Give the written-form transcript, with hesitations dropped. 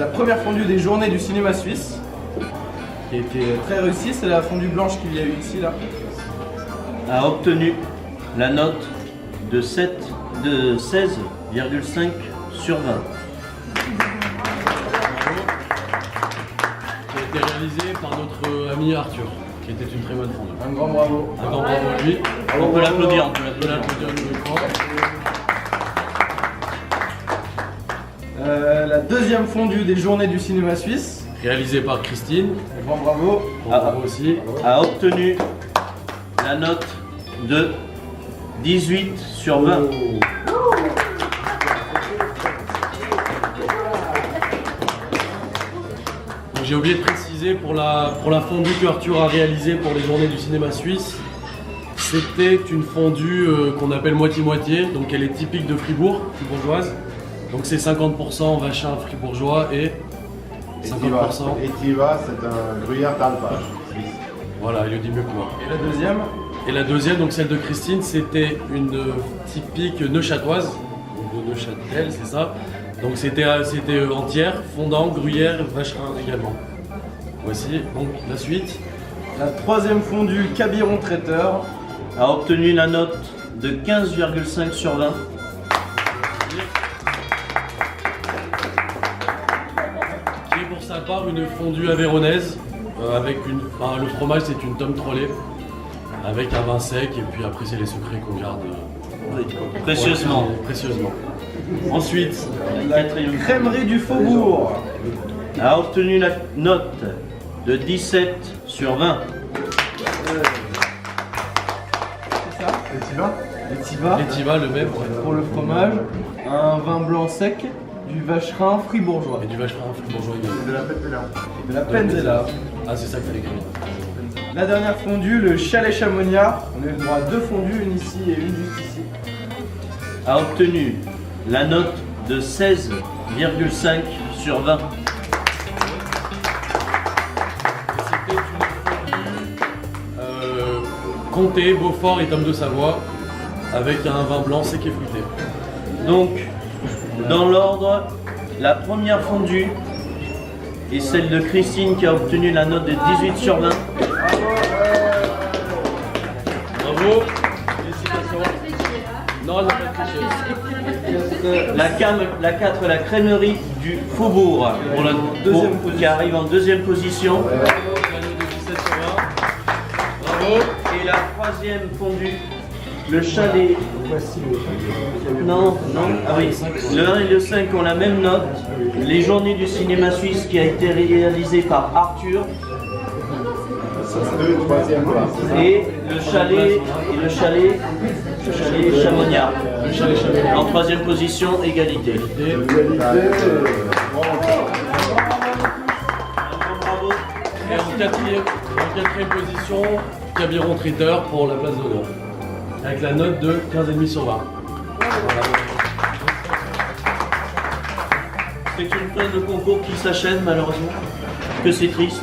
La première fondue des journées du cinéma suisse, qui a été très réussie, c'est la fondue blanche qu'il y a eu ici là. A obtenu la note de 16,5 sur 20. Qui a été réalisé par notre ami Arthur, qui était une très bonne fondue. Un grand bravo. Un grand bravo à lui. On peut l'applaudir, on peut On peut l'applaudir une nouvelle fois. La deuxième fondue des journées du cinéma suisse. Réalisé par Christine. Un grand bravo. Grand bravo aussi. A obtenu la note de 18 sur 20. Donc, j'ai oublié de préciser pour la fondue que Arthur a réalisée pour les journées du cinéma suisse, c'était une fondue qu'on appelle moitié-moitié, donc elle est typique de Fribourg, fribourgeoise. Donc c'est 50% vachin fribourgeois et 50%. Etiva, c'est un gruyère d'alpage. Voilà, il le dit mieux que moi. Et la deuxième. Et la deuxième, donc celle de Christine, c'était une typique neuchâtoise, donc de Neuchâtel, c'est ça. Donc c'était entière, fondant, gruyère, vacherin également. Voici donc la suite. La troisième fondue Cabiron Traiteur. A obtenu la note de 15,5 sur 20. Qui est pour sa part une fondue avéronaise, avec le fromage c'est une tome trollée, avec un vin sec et puis après c'est les secrets qu'on garde Précieusement. précieusement. Ensuite, La crèmerie du Faubourg. A obtenu la note de 17 sur 20. C'est ça. Etiva, Etiva. l'étiva, le même, Pour le fromage. Un vin blanc sec. Du vacherin fribourgeois. et du vacherin fribourgeois également. de la pépéla. Et de la Penzela. Ah, c'est ça que fallait écrire. La dernière fondue, le chalet chamonniard. On a eu le droit à deux fondues, une ici et une juste ici. A obtenu la note de 16,5 sur 20. C'était une fondue Comté, Beaufort et Tome de Savoie, avec un vin blanc sec et fruité. Donc, dans l'ordre, la première fondue est celle de Christine qui a obtenu la note de 18 sur 20. Bravo. Félicitations. Non, elle n'a pas triché. La 4, la crèmerie du Faubourg, qui arrive en deuxième position. Bravo, la note de 17 sur 20. Bravo. Et la troisième fondue, le chalet. Non, ah oui. Le 1 et le 5 ont la même note. Les journées du cinéma suisse qui a été réalisé par Arthur. Deux, troisième place. Et le chalet Chamonniard. Le chalet chalet. En troisième position, égalité. Bravo. Et en quatrième position, Cabiron Traiteur pour la place d'honneur. Avec la note de 15,5 sur 20. Voilà. C'est une fin de concours qui s'achève malheureusement. Que c'est triste.